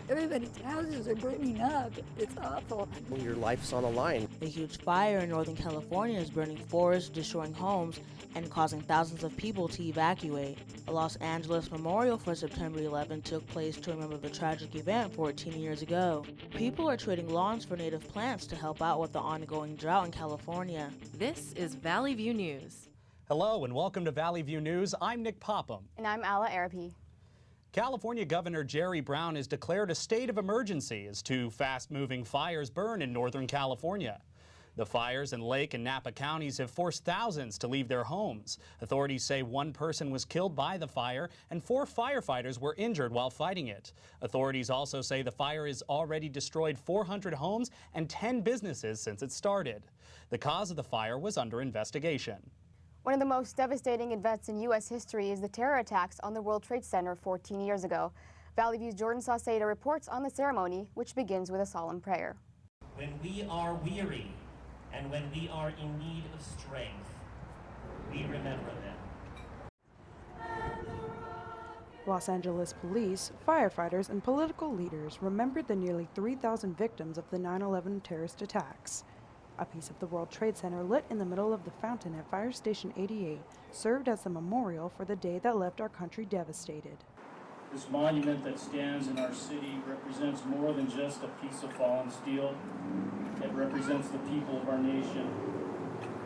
Everybody's houses are burning up. It's awful. Your life's on the line. A huge fire in Northern California is burning forests, destroying homes, and causing thousands of people to evacuate. A Los Angeles memorial for September 11 took place to remember the tragic event 14 years ago. People are trading lawns for native plants to help out with the ongoing drought in California. This is Valley View News. Hello and welcome to Valley View News. I'm Nick Popham. And I'm Alla Arapi. California Governor Jerry Brown has declared a state of emergency as two fast-moving fires burn in Northern California. The fires in Lake and Napa counties have forced thousands to leave their homes. Authorities say one person was killed by the fire and 4 firefighters were injured while fighting it. Authorities also say the fire has already destroyed 400 homes and 10 businesses since it started. The cause of the fire was under investigation. One of the most devastating events in U.S. history is the terror attacks on the World Trade Center 14 years ago. Valley View's Jordan Sauceda reports on the ceremony, which begins with a solemn prayer. When we are weary and when we are in need of strength, we remember them. Los Angeles police, firefighters, and political leaders remembered the nearly 3,000 victims of the 9/11 terrorist attacks. A piece of the World Trade Center lit in the middle of the fountain at Fire Station 88 served as a memorial for the day that left our country devastated. This monument that stands in our city represents more than just a piece of fallen steel. It represents the people of our nation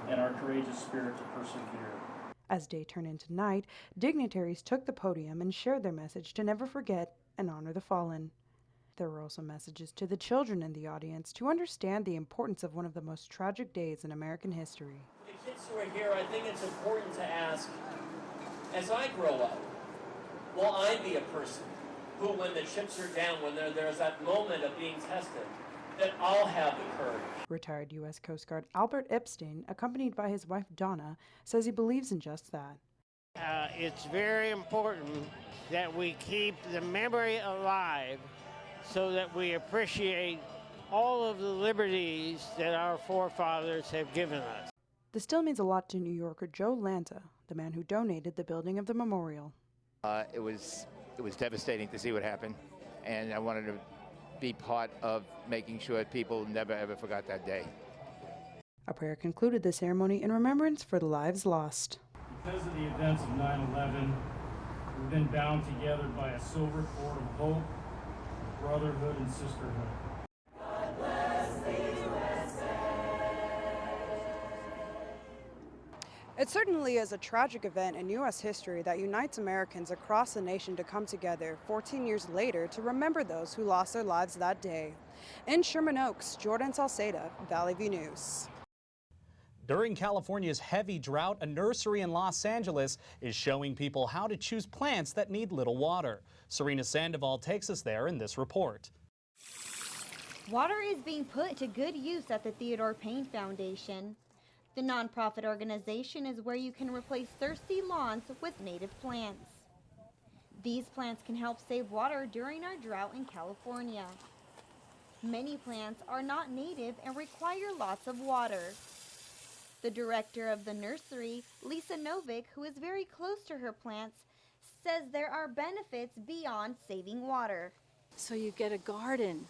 and our courageous spirit to persevere. As day turned into night, dignitaries took the podium and shared their message to never forget and honor the fallen. There were also messages to the children in the audience to understand the importance of one of the most tragic days in American history. The kids who are here, I think it's important to ask, as I grow up, will I be a person who, when the chips are down, when there's that moment of being tested, that I'll have the courage? Retired U.S. Coast Guard Albert Epstein, accompanied by his wife Donna, says he believes in just that. It's very important that we keep the memory alive so that we appreciate all of the liberties that our forefathers have given us. This still means a lot to New Yorker Joe Lanta, the man who donated the building of the memorial. It was devastating to see what happened, and I wanted to be part of making sure people never ever forgot that day. A prayer concluded the ceremony in remembrance for the lives lost. Because of the events of 9/11, we've been bound together by a silver cord of hope, brotherhood, and sisterhood. God bless the USA. It certainly is a tragic event in U.S. history that unites Americans across the nation to come together 14 years later to remember those who lost their lives that day. In Sherman Oaks, Jordan Sauceda, Valley View News. During California's heavy drought, a nursery in Los Angeles is showing people how to choose plants that need little water. Serena Sandoval takes us there in this report. Water is being put to good use at the Theodore Payne Foundation. The nonprofit organization is where you can replace thirsty lawns with native plants. These plants can help save water during our drought in California. Many plants are not native and require lots of water. The director of the nursery, Lisa Novick, who is very close to her plants, says there are benefits beyond saving water. So you get a garden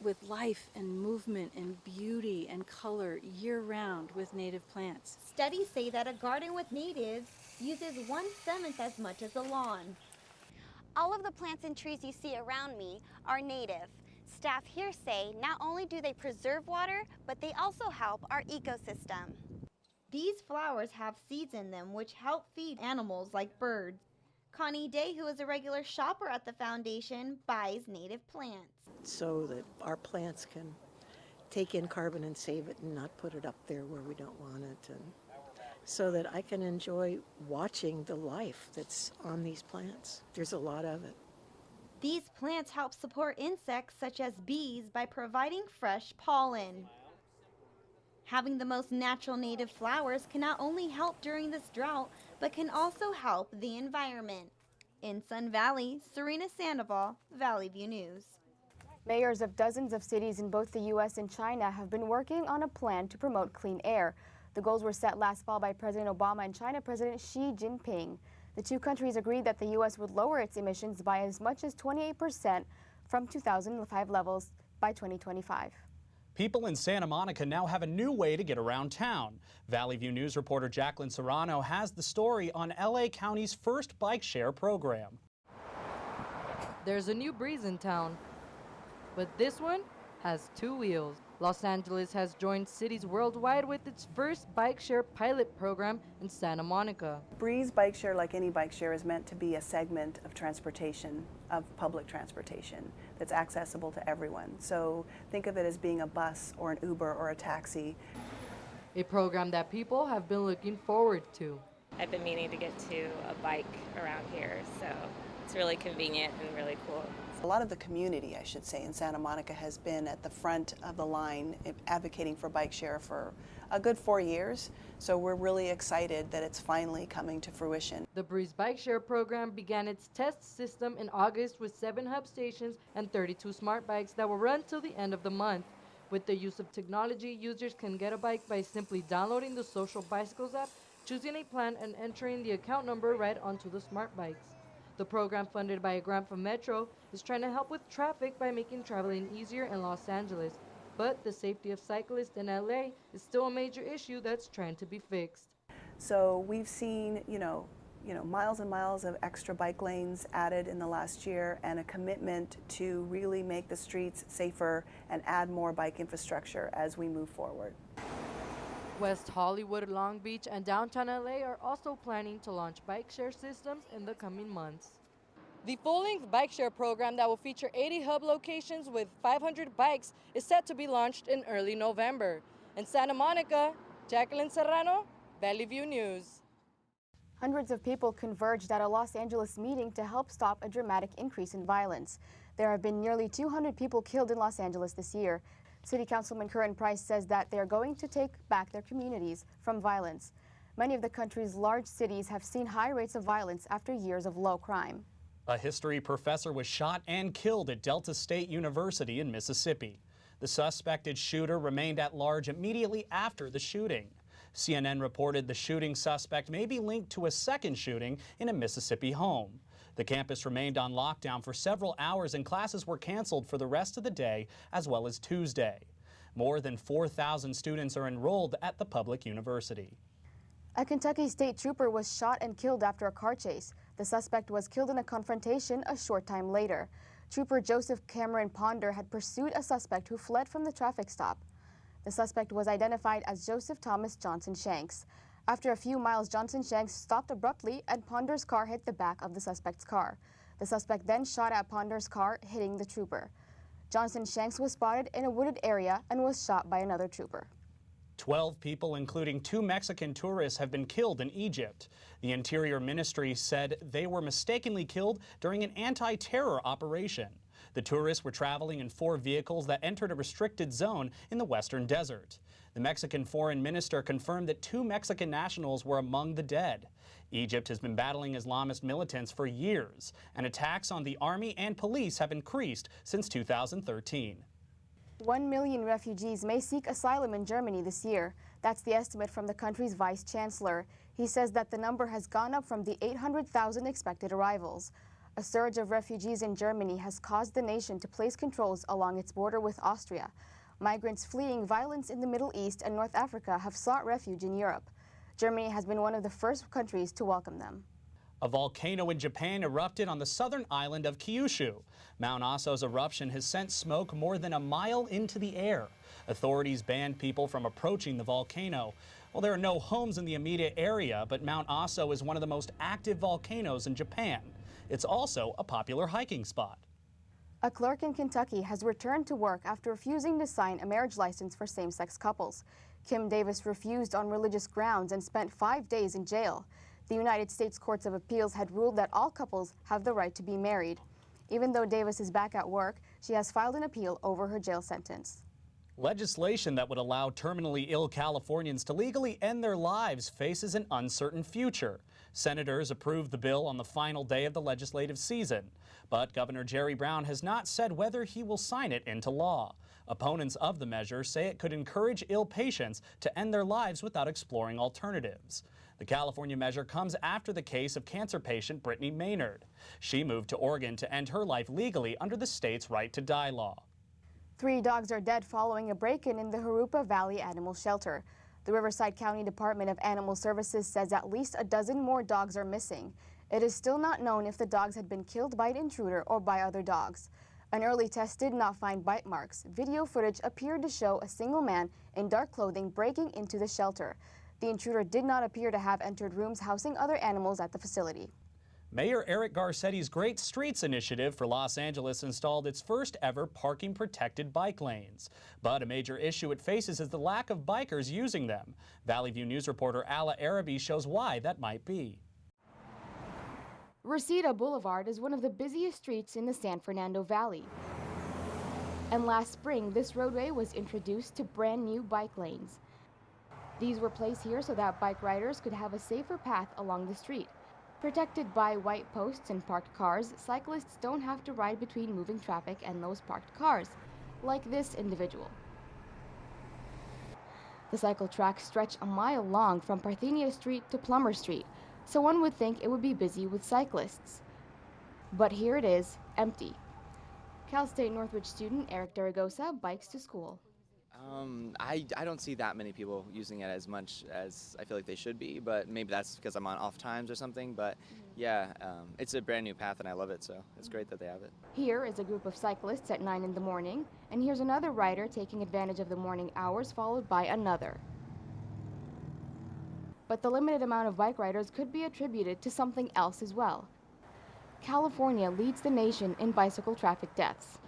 with life and movement and beauty and color year-round with native plants. Studies say that a garden with natives uses 1/7 as much as a lawn. All of the plants and trees you see around me are native. Staff here say not only do they preserve water, but they also help our ecosystem. These flowers have seeds in them which help feed animals like birds. Connie Day, who is a regular shopper at the foundation, buys native plants. So that our plants can take in carbon and save it and not put it up there where we don't want it, and so that I can enjoy watching the life that's on these plants. There's a lot of it. These plants help support insects such as bees by providing fresh pollen. Having the most natural native flowers can not only help during this drought, but can also help the environment. In Sun Valley, Serena Sandoval, Valley View News. Mayors of dozens of cities in both the U.S. and China have been working on a plan to promote clean air. The goals were set last fall by President Obama and China President Xi Jinping. The two countries agreed that the U.S. would lower its emissions by as much as 28% from 2005 levels by 2025. People in Santa Monica now have a new way to get around town. Valley View News reporter Jacqueline Serrano has the story on LA County's first bike share program. There's a new breeze in town, but this one has two wheels. Los Angeles has joined cities worldwide with its first bike share pilot program in Santa Monica. Breeze Bike Share, like any bike share, is meant to be a segment of transportation, of public transportation, that's accessible to everyone. So think of it as being a bus or an Uber or a taxi. A program that people have been looking forward to. I've been meaning to get to a bike around here, so it's really convenient and really cool. A lot of the community, I should say, in Santa Monica has been at the front of the line advocating for bike share for a good 4 years. So we're really excited that it's finally coming to fruition. The Breeze Bike Share program began its test system in August with 7 hub stations and 32 smart bikes that will run till the end of the month. With the use of technology, users can get a bike by simply downloading the Social Bicycles app, choosing a plan, and entering the account number right onto the smart bikes. The program, funded by a grant from Metro, is trying to help with traffic by making traveling easier in Los Angeles. But the safety of cyclists in LA is still a major issue that's trying to be fixed. So we've seen, miles and miles of extra bike lanes added in the last year, and a commitment to really make the streets safer and add more bike infrastructure as we move forward. West Hollywood, Long Beach, and downtown LA are also planning to launch bike share systems in the coming months. The full-length bike share program that will feature 80 hub locations with 500 bikes is set to be launched in early November. In Santa Monica, Jacqueline Serrano, Valley View News. Hundreds of people converged at a Los Angeles meeting to help stop a dramatic increase in violence. There have been nearly 200 people killed in Los Angeles this year. City Councilman Curran Price says that they are going to take back their communities from violence. Many of the country's large cities have seen high rates of violence after years of low crime. A history professor was shot and killed at Delta State University in Mississippi. The suspected shooter remained at large immediately after the shooting. CNN reported the shooting suspect may be linked to a second shooting in a Mississippi home. The campus remained on lockdown for several hours and classes were canceled for the rest of the day as well as Tuesday. More than 4,000 students are enrolled at the public university. A Kentucky state trooper was shot and killed after a car chase. The suspect was killed in a confrontation a short time later. Trooper Joseph Cameron Ponder had pursued a suspect who fled from the traffic stop. The suspect was identified as Joseph Thomas Johnson Shanks. After a few miles, Johnson Shanks stopped abruptly and Ponder's car hit the back of the suspect's car. The suspect then shot at Ponder's car, hitting the trooper. Johnson Shanks was spotted in a wooded area and was shot by another trooper. 12 people, including 2 Mexican tourists, have been killed in Egypt. The Interior Ministry said they were mistakenly killed during an anti-terror operation. The tourists were traveling in 4 vehicles that entered a restricted zone in the western desert. The Mexican foreign minister confirmed that 2 Mexican nationals were among the dead. Egypt has been battling Islamist militants for years, and attacks on the army and police have increased since 2013. 1 million refugees may seek asylum in Germany this year. That's the estimate from the country's vice chancellor. He says that the number has gone up from the 800,000 expected arrivals. A surge of refugees in Germany has caused the nation to place controls along its border with Austria. Migrants fleeing violence in the Middle East and North Africa have sought refuge in Europe. Germany has been one of the first countries to welcome them. A volcano in Japan erupted on the southern island of Kyushu. Mount Aso's eruption has sent smoke more than a mile into the air. Authorities banned people from approaching the volcano. Well, there are no homes in the immediate area, but Mount Aso is one of the most active volcanoes in Japan. It's also a popular hiking spot. A clerk in Kentucky has returned to work after refusing to sign a marriage license for same-sex couples. Kim Davis refused on religious grounds and spent 5 days in jail. The United States Courts of Appeals had ruled that all couples have the right to be married. Even though Davis is back at work, she has filed an appeal over her jail sentence. Legislation that would allow terminally ill Californians to legally end their lives faces an uncertain future. Senators approved the bill on the final day of the legislative season, but Governor Jerry Brown has not said whether he will sign it into law. Opponents of the measure say it could encourage ill patients to end their lives without exploring alternatives. The California measure comes after the case of cancer patient Brittany Maynard. She moved to Oregon to end her life legally under the state's right to die law. 3 dogs are dead following a break-in in the Jurupa Valley Animal Shelter. The Riverside County Department of Animal Services says at least a dozen more dogs are missing. It is still not known if the dogs had been killed by an intruder or by other dogs. An early test did not find bite marks. Video footage appeared to show a single man in dark clothing breaking into the shelter. The intruder did not appear to have entered rooms housing other animals at the facility. Mayor Eric Garcetti's Great Streets initiative for Los Angeles installed its first ever parking protected bike lanes. But a major issue it faces is the lack of bikers using them. Valley View News reporter Ala Arabi shows why that might be. Reseda Boulevard is one of the busiest streets in the San Fernando Valley. And last spring, this roadway was introduced to brand new bike lanes. These were placed here so that bike riders could have a safer path along the street. Protected by white posts and parked cars, cyclists don't have to ride between moving traffic and those parked cars, like this individual. The cycle tracks stretch a mile long from Parthenia Street to Plummer Street, so one would think it would be busy with cyclists. But here it is, empty. Cal State Northridge student Eric Daragosa bikes to school. I don't see that many people using it as much as I feel like they should be, but maybe that's because I'm on off times or something. But yeah, it's a brand new path and I love it, so it's great that they have it. Here is a group of cyclists at 9 in the morning, and here's another rider taking advantage of the morning hours, followed by another. But the limited amount of bike riders could be attributed to something else as well. California leads the nation in bicycle traffic deaths.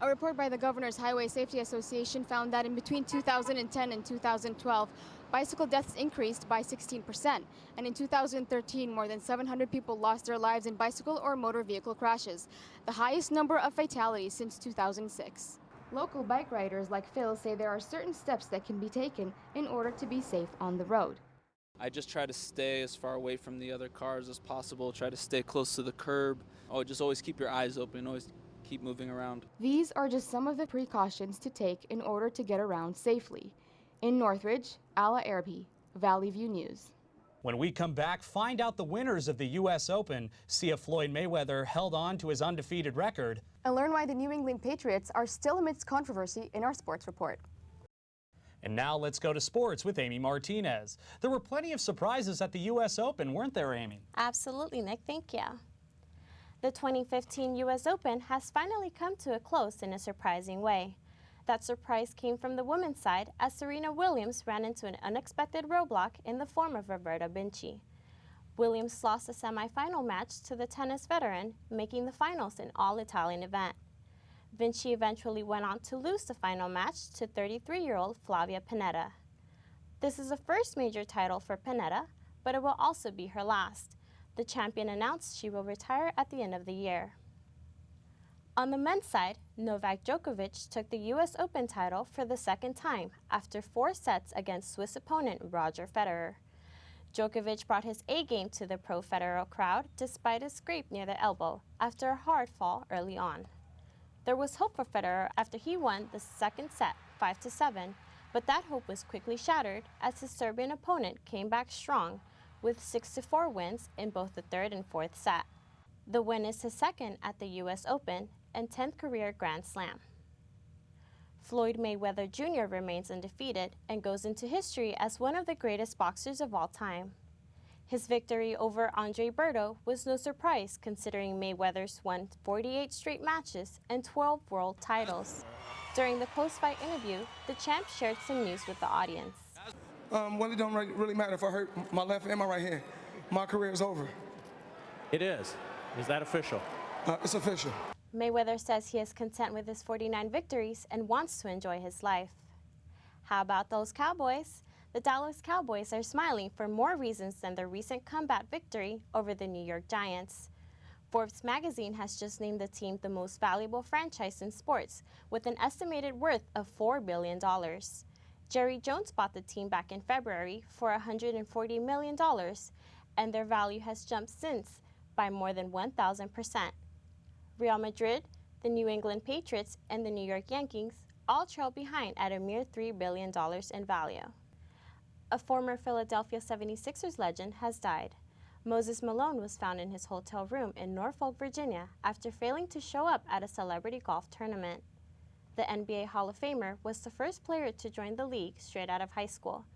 A report by the Governor's Highway Safety Association found that in between 2010 and 2012, bicycle deaths increased by 16%, and in 2013, more than 700 people lost their lives in bicycle or motor vehicle crashes, the highest number of fatalities since 2006. Local bike riders like Phil say there are certain steps that can be taken in order to be safe on the road. I just try to stay as far away from the other cars as possible, try to stay close to the curb. Just always keep your eyes open, always keep moving around. These are just some of the precautions to take in order to get around safely. In Northridge, Ala Arabi, Valley View News. When we come back, find out the winners of the U.S. Open, see if Floyd Mayweather held on to his undefeated record, and learn why the New England Patriots are still amidst controversy in our sports report. And now let's go to sports with Amy Martinez. There were plenty of surprises at the U.S. Open, weren't there, Amy? Absolutely, Nick. Thank you. The 2015 U.S. Open has finally come to a close in a surprising way. That surprise came from the women's side as Serena Williams ran into an unexpected roadblock in the form of Roberta Vinci. Williams lost a semifinal match to the tennis veteran, making the finals an all-Italian event. Vinci eventually went on to lose the final match to 33-year-old Flavia Pennetta. This is the first major title for Pennetta, but it will also be her last. The champion announced she will retire at the end of the year. On the men's side, Novak Djokovic took the U.S. Open title for the second time after 4 sets against Swiss opponent Roger Federer. Djokovic brought his A-game to the pro-Federer crowd despite a scrape near the elbow after a hard fall early on. There was hope for Federer after he won the second set 5-7, but that hope was quickly shattered as his Serbian opponent came back strong with 6-4 wins in both the third and fourth set. The win is his second at the U.S. Open and 10th career Grand Slam. Floyd Mayweather Jr. remains undefeated and goes into history as one of the greatest boxers of all time. His victory over Andre Berto was no surprise considering Mayweather's won 48 straight matches and 12 world titles. During the post-fight interview, the champ shared some news with the audience. Well, it don't really matter if I hurt my left and my right hand. My career is over. It is. Is that official? It's official. Mayweather says he is content with his 49 victories and wants to enjoy his life. How about those Cowboys? The Dallas Cowboys are smiling for more reasons than their recent comeback victory over the New York Giants. Forbes magazine has just named the team the most valuable franchise in sports with an estimated worth of $4 billion. Jerry Jones bought the team back in February for $140 million, and their value has jumped since by more than 1,000%. Real Madrid, the New England Patriots, and the New York Yankees all trail behind at a mere $3 billion in value. A former Philadelphia 76ers legend has died. Moses Malone was found in his hotel room in Norfolk, Virginia, after failing to show up at a celebrity golf tournament. The NBA Hall of Famer was the first player to join the league straight out of high school.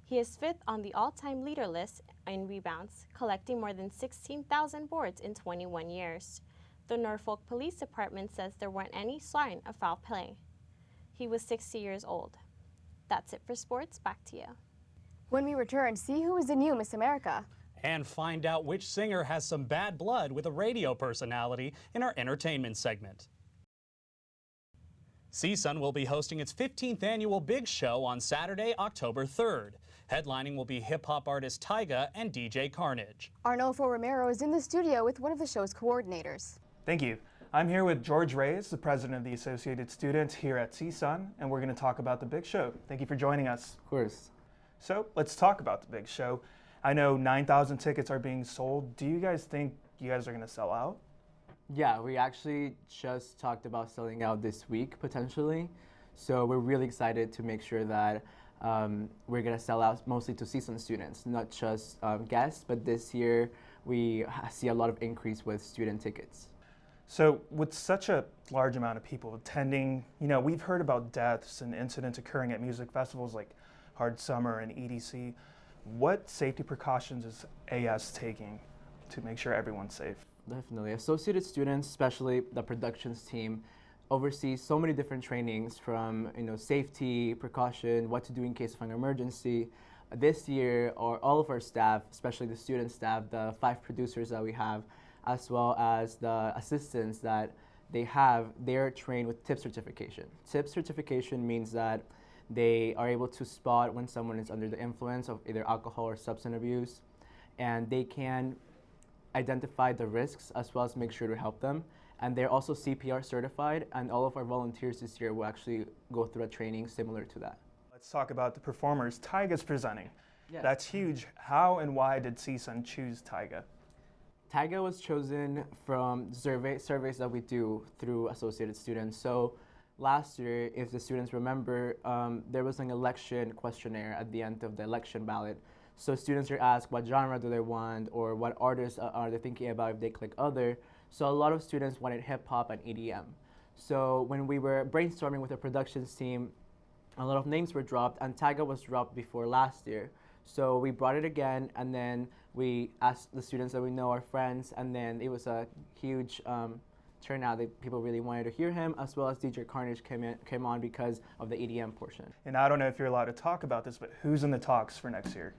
He is fifth on the all-time leader list in rebounds, collecting more than 16,000 boards in 21 years. The Norfolk Police Department says there weren't any sign of foul play. He was 60 years old. That's it for sports. Back to you. When we return, see who is the new Miss America. And find out which singer has some bad blood with a radio personality in our entertainment segment. CSUN will be hosting its 15th annual Big Show on Saturday, October 3rd. Headlining will be hip-hop artist Tyga and DJ Carnage. Arnolfo Romero is in the studio with one of the show's coordinators. Thank you. I'm here with George Reyes, the president of the Associated Students here at CSUN, and we're going to talk about the Big Show. Thank you for joining us. Of course. So let's talk about the Big Show. I know 9,000 tickets are being sold. Do you guys think you guys are going to sell out? Yeah, we actually just talked about selling out this week, potentially. So we're really excited to make sure that we're going to sell out mostly to CSUN students, not just guests, but this year we see a lot of increase with student tickets. So with such a large amount of people attending, we've heard about deaths and incidents occurring at music festivals like Hard Summer and EDC. What safety precautions is AS taking to make sure everyone's safe? Definitely. Associated students, especially the productions team, oversees so many different trainings from safety, precaution, what to do in case of an emergency. This year, all of our staff, especially the student staff, the 5 producers that we have, as well as the assistants that they have, they're trained with TIP certification. TIP certification means that they are able to spot when someone is under the influence of either alcohol or substance abuse, and they can identify the risks as well as make sure to help them. And they're also CPR certified, and all of our volunteers this year will actually go through a training similar to that. Let's talk about the performers. Tyga's presenting. Yeah. That's huge. How and why did CSUN choose Tyga? Tyga was chosen from surveys that we do through Associated Students. So last year, if the students remember, there was an election questionnaire at the end of the election ballot. So students are asked what genre do they want, or what artists are they thinking about if they click other. So a lot of students wanted hip hop and EDM. So when we were brainstorming with the productions team, a lot of names were dropped, and Tyga was dropped before last year. So we brought it again, and then we asked the students that we know are friends, and then it was a huge turnout that people really wanted to hear him, as well as DJ Carnage came on because of the EDM portion. And I don't know if you're allowed to talk about this, but who's in the talks for next year?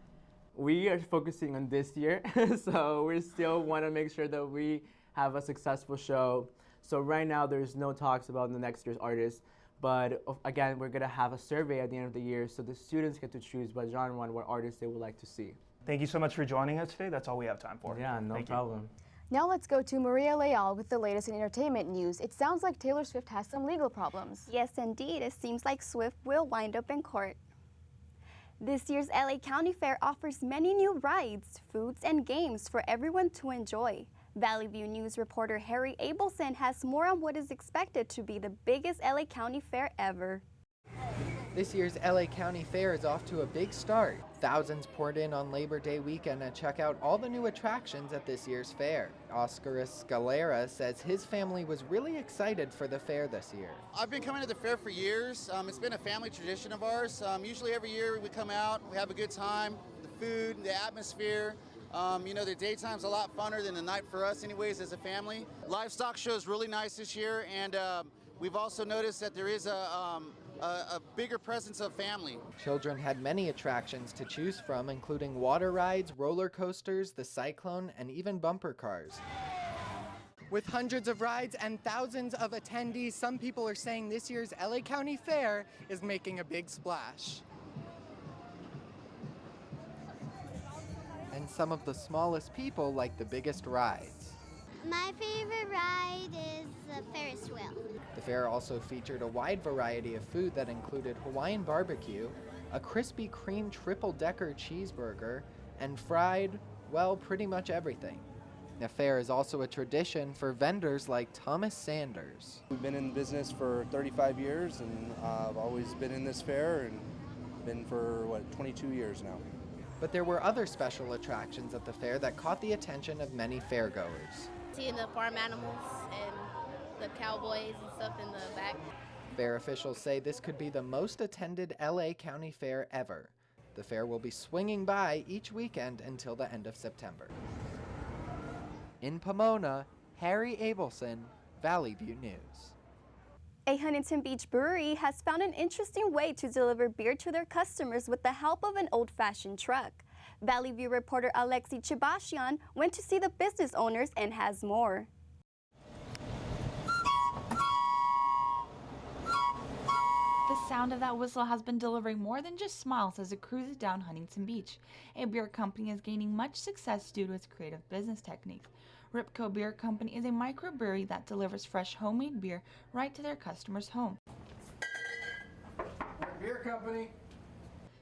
We are focusing on this year, so we still want to make sure that we have a successful show. So right now there's no talks about the next year's artists, but again, we're going to have a survey at the end of the year, so the students get to choose what genre and what artists they would like to see. Thank you so much for joining us today. That's all we have time for. Yeah, no problem. Now let's go to Maria Leal with the latest in entertainment news. It sounds like Taylor Swift has some legal problems. Yes, indeed. It seems like Swift will wind up in court. This year's LA County Fair offers many new rides, foods, and games for everyone to enjoy. Valley View News reporter Harry Abelson has more on what is expected to be the biggest LA County Fair ever. This year's LA County Fair is off to a big start. Thousands poured in on Labor Day weekend to check out all the new attractions at this year's fair. Oscar Escalera says his family was really excited for the fair this year. I've been coming to the fair for years. It's been a family tradition of ours. Usually every year we come out, we have a good time, the food, the atmosphere. The daytime's a lot funner than the night for us anyways as a family. Livestock show is really nice this year, and we've also noticed that there is a bigger presence of family. Children had many attractions to choose from, including water rides, roller coasters, the Cyclone, and even bumper cars. With hundreds of rides and thousands of attendees, some people are saying this year's LA County Fair is making a big splash. And some of the smallest people like the biggest rides. My favorite ride is the Ferris wheel. The fair also featured a wide variety of food that included Hawaiian barbecue, a Krispy Kreme triple-decker cheeseburger, and fried, well, pretty much everything. The fair is also a tradition for vendors like Thomas Sanders. We've been in business for 35 years, and I've always been in this fair, and Been for, 22 years now. But there were other special attractions at the fair that caught the attention of many fairgoers. Seeing the farm animals and the cowboys and stuff in the back. Fair officials say this could be the most attended LA County Fair ever. The fair will be swinging by each weekend until the end of September. In Pomona, Harry Abelson, Valley View News. A Huntington Beach brewery has found an interesting way to deliver beer to their customers with the help of an old-fashioned truck. Valley View reporter Alexi Chibashian went to see the business owners and has more. The sound of that whistle has been delivering more than just smiles as it cruises down Huntington Beach. A beer company is gaining much success due to its creative business techniques. Ripco Beer Company is a microbrewery that delivers fresh homemade beer right to their customers' home. Beer company.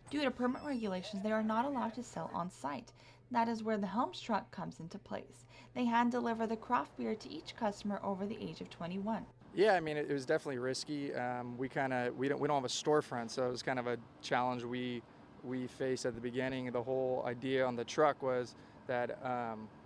Due to permit regulations, they are not allowed to sell on site. That is where the Helms truck comes into place. They hand deliver the craft beer to each customer over the age of 21. Yeah, I mean, it was definitely risky. We don't have a storefront, so it was kind of a challenge we faced at the beginning. The whole idea on the truck was that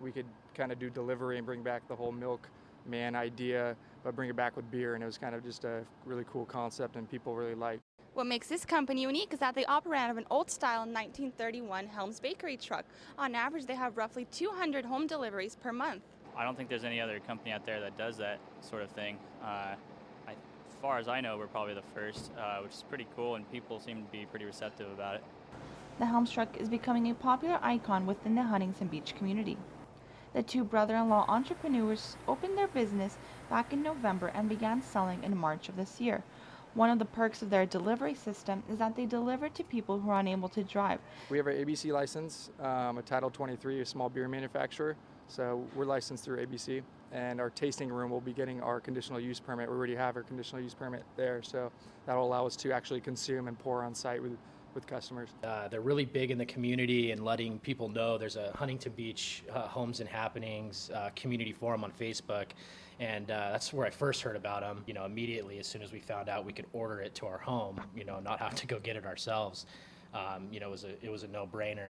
we could kind of do delivery and bring back the whole milkman idea, but bring it back with beer, and it was kind of just a really cool concept, and people really liked. What makes this company unique is that they operate out of an old-style 1931 Helms Bakery truck. On average, they have roughly 200 home deliveries per month. I don't think there's any other company out there that does that sort of thing. As far as I know, we're probably the first, which is pretty cool, and people seem to be pretty receptive about it. The Helms truck is becoming a popular icon within the Huntington Beach community. The two brother-in-law entrepreneurs opened their business back in November and began selling in March of this year. One of the perks of their delivery system is that they deliver to people who are unable to drive. We have our ABC license, a Title 23, a small beer manufacturer. So we're licensed through ABC, and our tasting room will be getting our conditional use permit. We already have our conditional use permit there, so that'll allow us to actually consume and pour on site with customers. They're really big in the community and letting people know there's a Huntington Beach Homes and Happenings community forum on Facebook, and that's where I first heard about them. Immediately as soon as we found out we could order it to our home, not have to go get it ourselves. It was a no-brainer.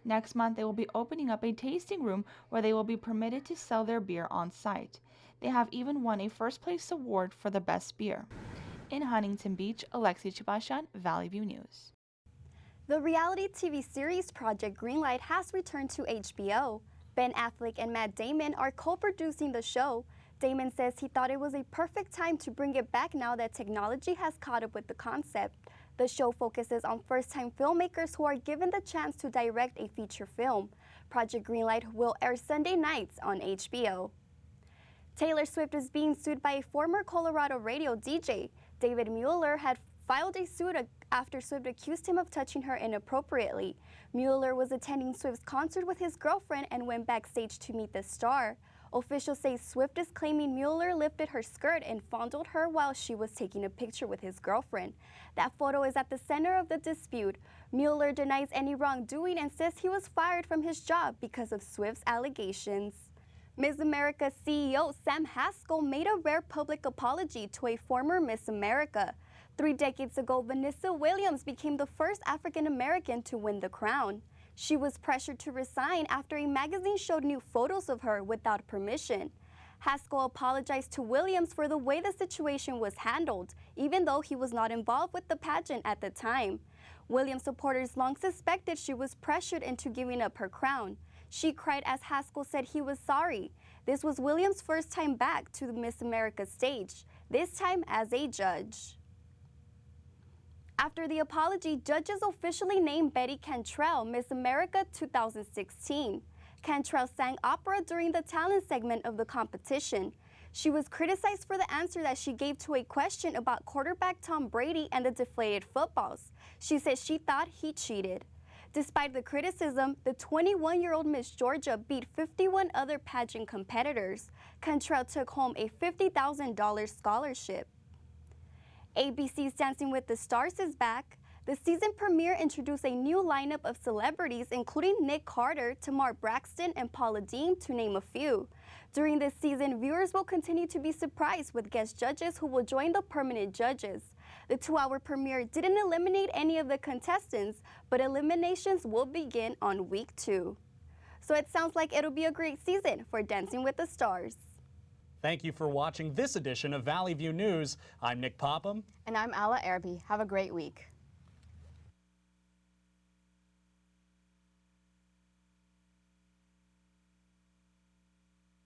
Next month, they will be opening up a tasting room where they will be permitted to sell their beer on site. They have even won a first-place award for the best beer. In Huntington Beach, Alexi Chibashian, Valley View News. The reality TV series Project Greenlight has returned to HBO. Ben Affleck and Matt Damon are co-producing the show. Damon says he thought it was a perfect time to bring it back now that technology has caught up with the concept. The show focuses on first-time filmmakers who are given the chance to direct a feature film. Project Greenlight will air Sunday nights on HBO. Taylor Swift is being sued by a former Colorado radio DJ. David Mueller had filed a suit after Swift accused him of touching her inappropriately. Mueller was attending Swift's concert with his girlfriend and went backstage to meet the star. Officials say Swift is claiming Mueller lifted her skirt and fondled her while she was taking a picture with his girlfriend. That photo is at the center of the dispute. Mueller denies any wrongdoing and says he was fired from his job because of Swift's allegations. Miss America CEO Sam Haskell made a rare public apology to a former Miss America. 3 decades ago, Vanessa Williams became the first African American to win the crown. She was pressured to resign after a magazine showed new photos of her without permission. Haskell apologized to Williams for the way the situation was handled, even though he was not involved with the pageant at the time. Williams supporters long suspected she was pressured into giving up her crown. She cried as Haskell said he was sorry. This was Williams' first time back to the Miss America stage, this time as a judge. After the apology, judges officially named Betty Cantrell Miss America 2016. Cantrell sang opera during the talent segment of the competition. She was criticized for the answer that she gave to a question about quarterback Tom Brady and the deflated footballs. She said she thought he cheated. Despite the criticism, the 21-year-old Miss Georgia beat 51 other pageant competitors. Cantrell took home a $50,000 scholarship. ABC's Dancing with the Stars is back. The season premiere introduced a new lineup of celebrities, including Nick Carter, Tamar Braxton, and Paula Deen, to name a few. During this season, viewers will continue to be surprised with guest judges who will join the permanent judges. The 2-hour premiere didn't eliminate any of the contestants, but eliminations will begin on week 2. So it sounds like it'll be a great season for Dancing with the Stars. Thank you for watching this edition of Valley View News. I'm Nick Popham. And I'm Ala Erby. Have a great week.